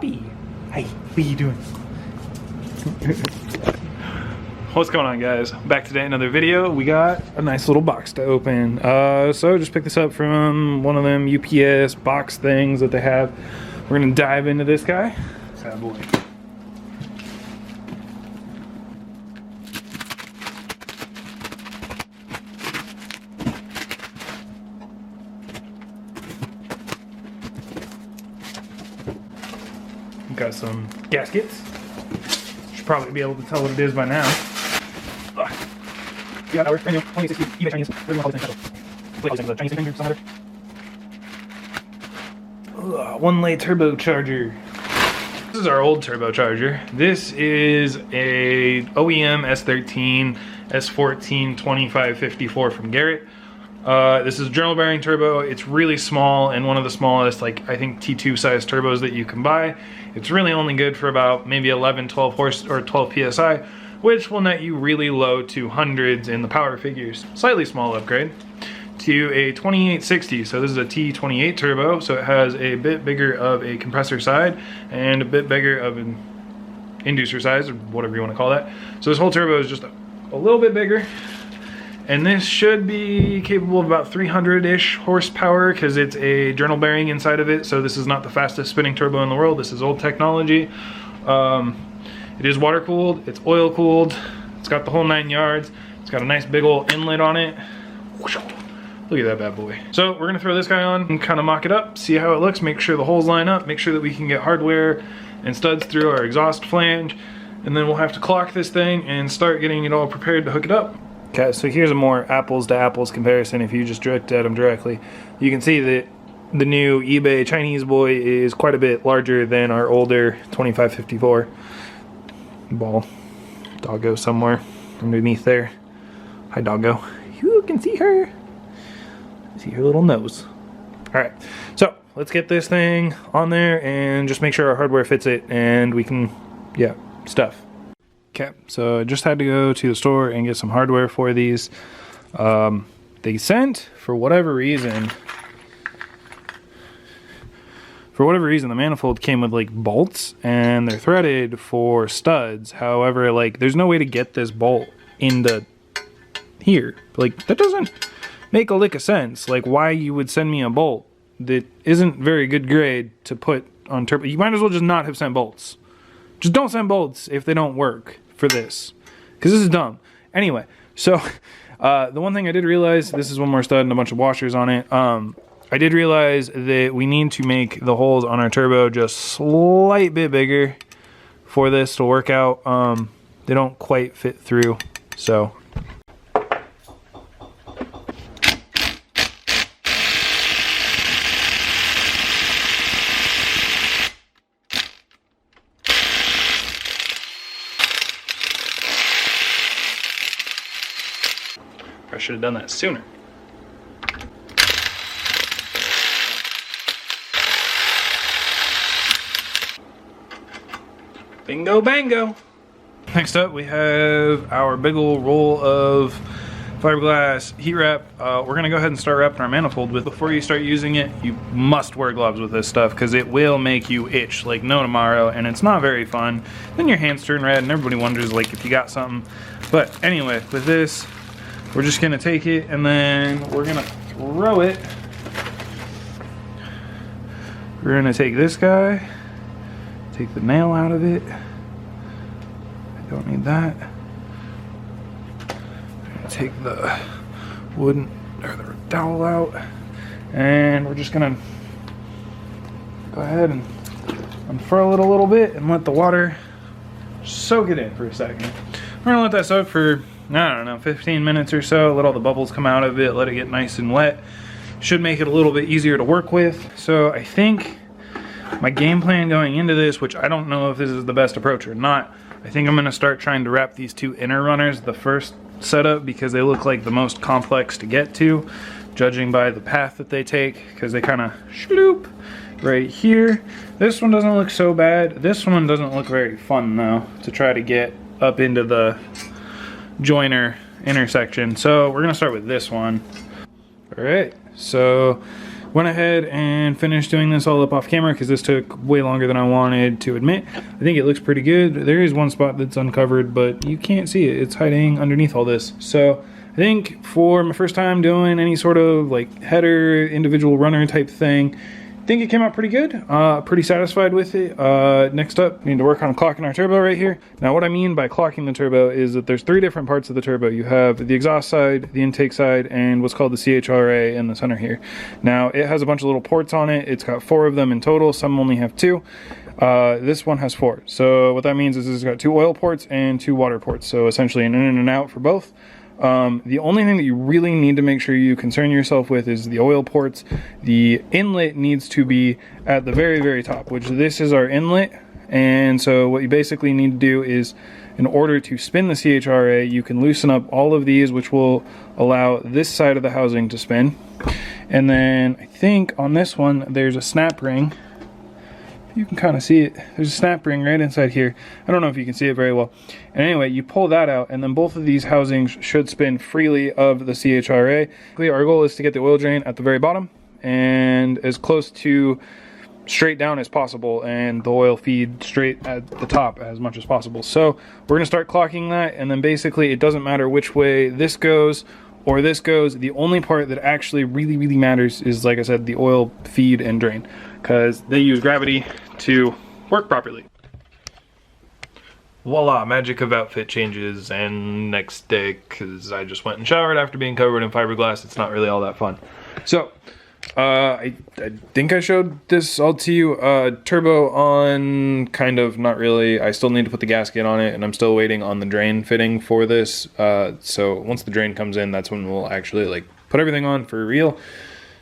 puppy. Hey, what are you doing? What's going on, guys? Back today, another video. We got a nice little box to open. So just picked this up from one of them UPS box things that they have. We're gonna dive into this guy. Bad boy. Got some gaskets. Should probably be able to tell what it is by now. Yeah, brand new, 2060 eBay Chinese. We're gonna call this thing special. Wait, the Chinese thing or some other. One-lay turbocharger. This is our old turbocharger. This is a OEM S13 S14 2554 from Garrett. This is a journal bearing turbo. It's really small and one of the smallest, like I think T2 size turbos that you can buy. It's really only good for about maybe 11, 12 horse or 12 PSI, which will net you really low to hundreds in the power figures. Slightly small upgrade to a 2860. So this is a T28 turbo, so it has a bit bigger of a compressor side and a bit bigger of an inducer size, or whatever you want to call that. So this whole turbo is just a little bit bigger. And this should be capable of about 300-ish horsepower because it's a journal bearing inside of it. So this is not the fastest spinning turbo in the world. This is old technology. It is water cooled, it's oil cooled, it's got the whole 9 yards. It's got a nice big old inlet on it. Look at that bad boy. So we're gonna throw this guy on and kind of mock it up, see how it looks, make sure the holes line up, make sure that we can get hardware and studs through our exhaust flange. And then we'll have to clock this thing and start getting it all prepared to hook it up. Okay, so here's a more apples to apples comparison if you just looked at them directly. You can see that the new eBay Chinese boy is quite a bit larger than our older 2554. Ball. Doggo somewhere underneath there. Hi, doggo. You can see her. See her little nose. Alright, so let's get this thing on there and just make sure our hardware fits it and we can, yeah, stuff. Okay, so I just had to go to the store and get some hardware for these. They sent, for whatever reason, the manifold came with like bolts and they're threaded for studs. However, like there's no way to get this bolt into here. Like that doesn't make a lick of sense. Like why you would send me a bolt that isn't very good grade to put on turbo. You might as well just not have sent bolts. Just don't send bolts if they don't work for this, because this is dumb. Anyway, so the one thing I did realize, this is one more stud and a bunch of washers on it. I did realize that we need to make the holes on our turbo just slight bit bigger for this to work out. They don't quite fit through, so. I should have done that sooner. Bingo bango. Next up we have our big old roll of fiberglass heat wrap. We're gonna go ahead and start wrapping our manifold with. Before you start using it, you must wear gloves with this stuff because it will make you itch like no tomorrow and it's not very fun. Then your hands turn red and everybody wonders like if you got something. But anyway, with this, we're just gonna take it and then we're gonna throw it. We're gonna take this guy, take the nail out of it. I don't need that. Take the wooden or the dowel out, and we're just gonna go ahead and unfurl it a little bit and let the water soak it in for a second. We're gonna let that soak for, I don't know, 15 minutes or so, let all the bubbles come out of it, let it get nice and wet. Should make it a little bit easier to work with. So I think my game plan going into this, which I don't know if this is the best approach or not, I think I'm gonna start trying to wrap these two inner runners the first setup because they look like the most complex to get to, judging by the path that they take, because they kind of shloop right here. This one doesn't look so bad. This one doesn't look very fun though, to try to get up into the joiner intersection. So we're gonna start with this one. All right, so Went ahead and finished doing this all up off camera because this took way longer than I wanted to admit. I think it looks pretty good. There is one spot that's uncovered, but you can't see it. It's hiding underneath all this. So I think for my first time doing any sort of like header, individual runner type thing, I think it came out pretty good. Pretty satisfied with it. Next up, we need to work on clocking our turbo right here. Now what I mean by clocking the turbo is that there's 3 different parts of the turbo. You have the exhaust side, the intake side, and what's called the CHRA in the center here. Now it has a bunch of little ports on it. It's got 4 of them in total. Some only have 2. This one has 4. So what that means is it's got 2 oil ports and 2 water ports. So essentially an in and an out for both. The only thing that you really need to make sure you concern yourself with is the oil ports. The inlet needs to be at the very, very top, which this is our inlet. And so what you basically need to do is, in order to spin the CHRA, you can loosen up all of these, which will allow this side of the housing to spin. And then I think on this one, there's a snap ring. You can kind of see it. There's a snap ring right inside here. I don't know if you can see it very well. And anyway, you pull that out, and then both of these housings should spin freely of the CHRA. Our goal is to get the oil drain at the very bottom and as close to straight down as possible, and the oil feed straight at the top as much as possible. So we're going to start clocking that, and then basically it doesn't matter which way this goes or this goes. The only part that actually really matters is, like I said, the oil feed and drain, because they use gravity to work properly. Voila, magic of outfit changes and next day, because I just went and showered after being covered in fiberglass. It's not really all that fun. So I think I showed this all to you. Turbo on, kind of, not really. I still need to put the gasket on it, and I'm still waiting on the drain fitting for this. So once the drain comes in, that's when we'll actually like put everything on for real,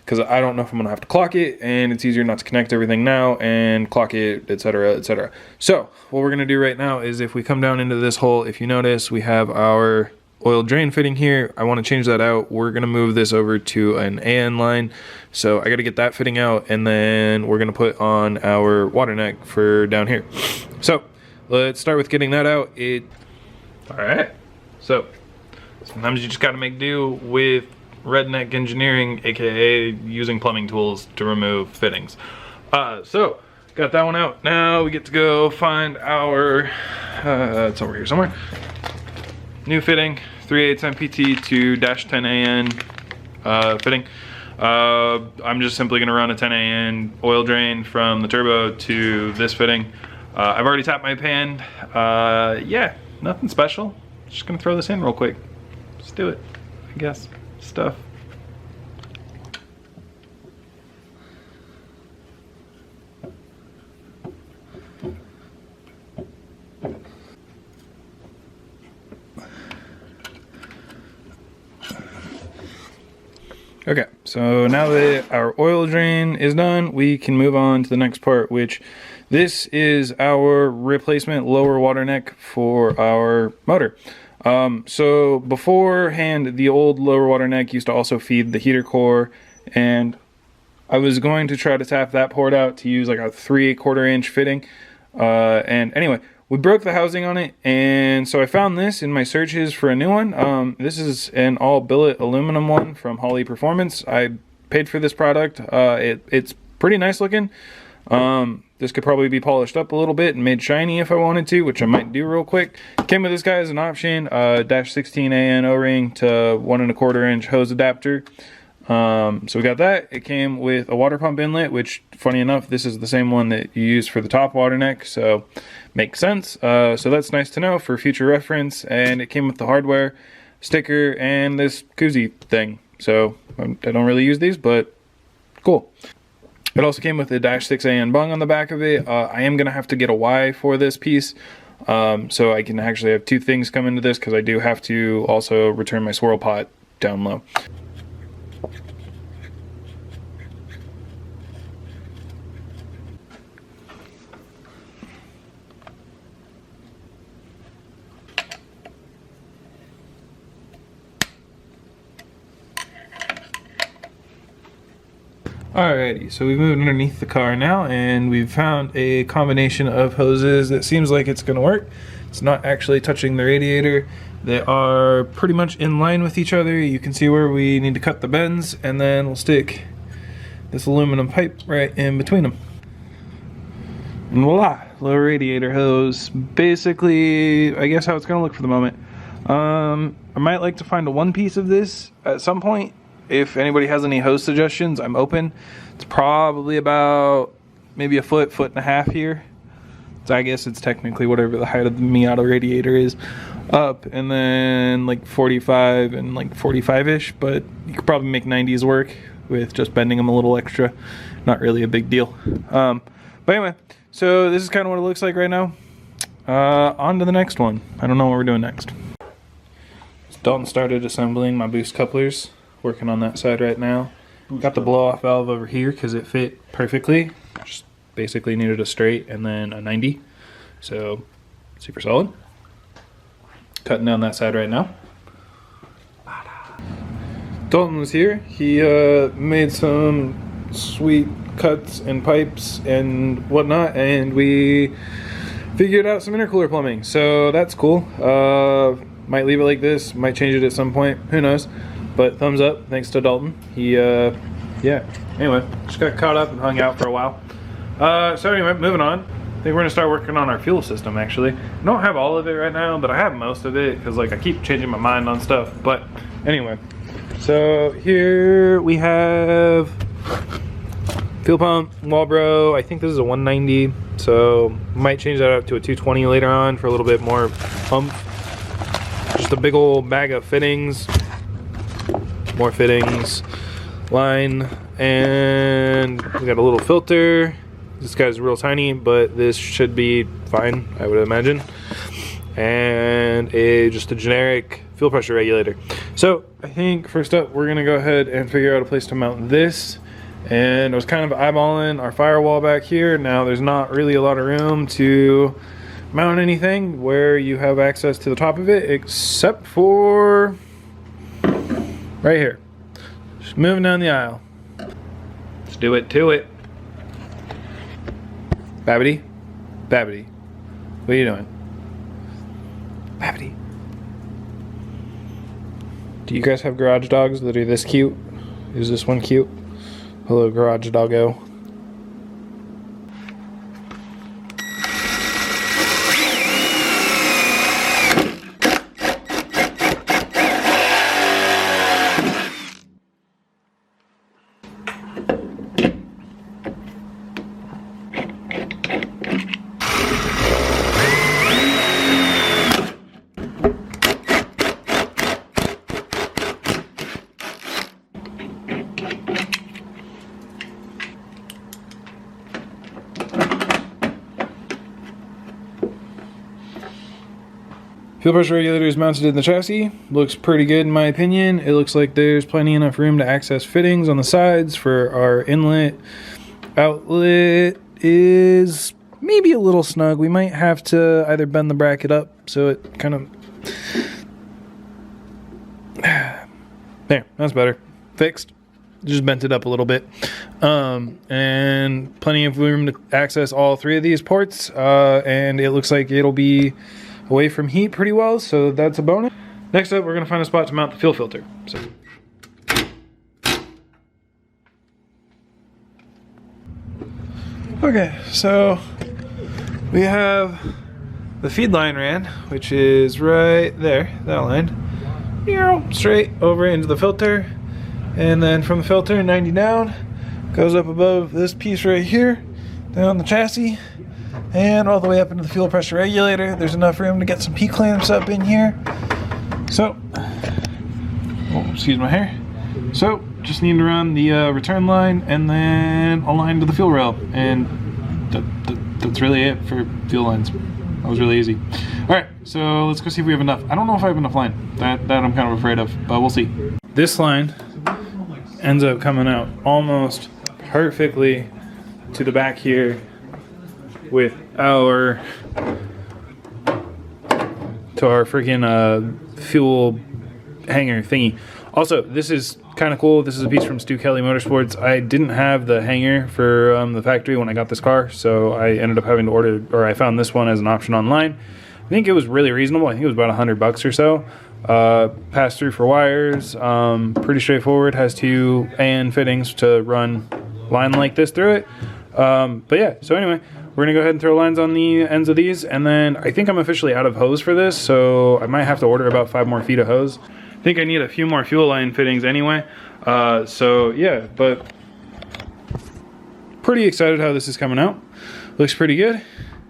because I don't know if I'm gonna have to clock it, and it's easier not to connect everything now and clock it, etc., etc. So what we're gonna do right now is, if we come down into this hole, if you notice, we have our oil drain fitting here. I want to change that out. We're going to move this over to an AN line. So I got to get that fitting out, and then we're going to put on our water neck for down here. So let's start with getting that out. All right. So sometimes you just got to make do with redneck engineering, aka using plumbing tools to remove fittings. So got that one out. Now we get to go find our, it's over here somewhere. New fitting, 3/8 MPT to -10 AN fitting. I'm just simply gonna run a 10 AN oil drain from the turbo to this fitting. I've already tapped my pan. Yeah, nothing special. Just gonna throw this in real quick. Just do it, I guess. Stuff. Okay, so now that our oil drain is done, we can move on to the next part, which this is our replacement lower water neck for our motor. So beforehand, the old lower water neck used to also feed the heater core, and I was going to try to tap that port out to use like a 3/4 inch fitting. And anyway, we broke the housing on it, and so I found this in my searches for a new one. This is an all billet aluminum one from Holley Performance. I paid for this product. It's pretty nice looking. This could probably be polished up a little bit and made shiny if I wanted to, which I might do real quick. Came with this guy as an option, -16 AN O-ring to 1¼ inch hose adapter. So we got that. It came with a water pump inlet, which, funny enough, this is the same one that you use for the top water neck, so makes sense. So that's nice to know for future reference. And it came with the hardware sticker and this koozie thing. So I don't really use these, but cool. It also came with a -6 AN bung on the back of it. I am gonna have to get a Y for this piece, so I can actually have 2 things come into this, because I do have to also return my swirl pot down low. Alrighty, so we've moved underneath the car now, and we've found a combination of hoses that seems like it's going to work. It's not actually touching the radiator. They are pretty much in line with each other. You can see where we need to cut the bends, and then we'll stick this aluminum pipe right in between them. And voila, low radiator hose. Basically, I guess how it's gonna look for the moment. I might like to find a one piece of this at some point. If anybody has any hose suggestions, I'm open. It's probably about maybe a foot and a half here. So I guess it's technically whatever the height of the Miata radiator is up, and then like 45 and like 45-ish, but you could probably make 90s work with just bending them a little extra. Not really a big deal. But anyway, so this is kind of what it looks like right now. On to the next one. I don't know what we're doing next. Dalton started assembling my boost couplers. Working on that side right now. Got the blow off valve over here because it fit perfectly. Just basically needed a straight and then a 90. So super solid. Cutting down that side right now. Dalton was here. He made some sweet cuts and pipes and whatnot, and we figured out some intercooler plumbing. So that's cool. Might leave it like this. Might change it at some point. Who knows? But thumbs up, thanks to Dalton. He, yeah. Anyway, just got caught up and hung out for a while. So anyway, moving on. I think we're gonna start working on our fuel system, actually. I don't have all of it right now, but I have most of it, because like I keep changing my mind on stuff. But anyway, so here we have fuel pump, Walbro. I think this is a 190, so might change that up to a 220 later on for a little bit more pump. Just a big old bag of fittings. More fittings, line, and we got a little filter. This guy's real tiny, but this should be fine, I would imagine. And just a generic fuel pressure regulator. So I think first up, we're gonna go ahead and figure out a place to mount this. And I was kind of eyeballing our firewall back here. Now there's not really a lot of room to mount anything where you have access to the top of it, except for right here. Just moving down the aisle. Let's do it to it. Babbity. Babbity. What are you doing? Babbity. Do you guys have garage dogs that are this cute? Is this one cute? Hello, garage doggo. Fuel pressure regulator is mounted in the chassis. Looks pretty good in my opinion. It looks like there's plenty enough room to access fittings on the sides for our inlet. Outlet is maybe a little snug. We might have to either bend the bracket up so it kind of... There, that's better. Fixed. Just bent it up a little bit. And plenty of room to access all three of these ports. And it looks like it'll be away from heat pretty well, so that's a bonus. Next up, we're gonna find a spot to mount the fuel filter. So. Okay, so we have the feed line ran, which is right there, that line. Straight over into the filter, and then from the filter, 90 down, goes up above this piece right here, down the chassis, and all the way up into the fuel pressure regulator. There's enough room to get some P-clamps up in here. So, oh, excuse my hair. So, just need to run the return line and then a line to the fuel rail. And that's really it for fuel lines. That was really easy. Alright, so let's go see if we have enough. I don't know if I have enough line. That I'm kind of afraid of, but we'll see. This line ends up coming out almost perfectly to the back here with our freaking fuel hanger thingy. Also, this is kind of cool. This is a piece from Stu Kelly Motorsports. I didn't have the hanger for the factory when I got this car, so I ended up having to order, or I found this one as an option online. I think it was really reasonable. I think it was about $100 or so. Pass through for wires. Pretty straightforward. Has two AN fittings to run line like this through it. But yeah, so anyway, we're gonna go ahead and throw lines on the ends of these, and then I think I'm officially out of hose for this, so I might have to order about 5 more feet of hose. I think I need a few more fuel line fittings anyway. So yeah, but pretty excited how this is coming out. Looks pretty good.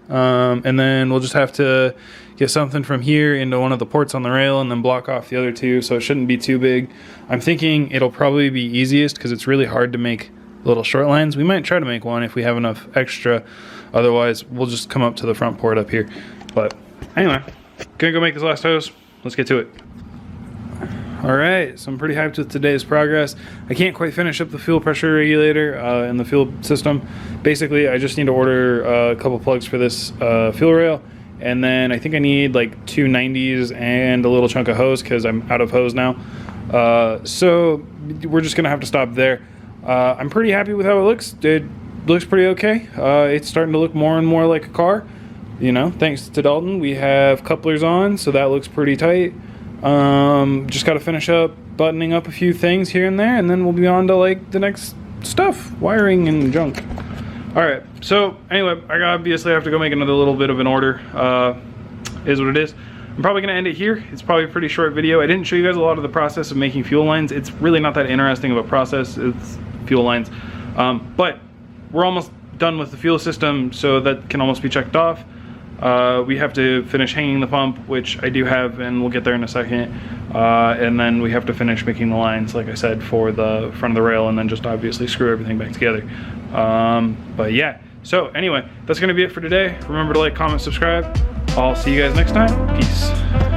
And then we'll just have to get something from here into one of the ports on the rail and then block off the other two, so it shouldn't be too big. I'm thinking it'll probably be easiest because it's really hard to make little short lines. We might try to make one if we have enough extra. Otherwise, we'll just come up to the front port up here. But anyway, gonna go make this last hose. Let's get to it. All right, so I'm pretty hyped with today's progress. I can't quite finish up the fuel pressure regulator and the fuel system. Basically, I just need to order a couple plugs for this fuel rail, and then I think I need like 2 90s and a little chunk of hose because I'm out of hose now. So we're just gonna have to stop there. I'm pretty happy with how it looks. It looks pretty okay. It's starting to look more and more like a car. You know, thanks to Dalton, we have couplers on, so that looks pretty tight. Just got to finish up buttoning up a few things here and there, and then we'll be on to like the next stuff, wiring and junk. All right, so anyway, I obviously have to go make another little bit of an order. Is what it is. I'm probably gonna end it here. It's probably a pretty short video. I didn't show you guys a lot of the process of making fuel lines. It's really not that interesting of a process. It's fuel lines, but we're almost done with the fuel system, so that can almost be checked off. We have to finish hanging the pump, which I do have, and we'll get there in a second. And then we have to finish making the lines, like I said, for the front of the rail, and then just obviously screw everything back together. But yeah, so anyway, that's gonna be it for today. Remember to like, comment, subscribe. I'll see you guys next time. Peace.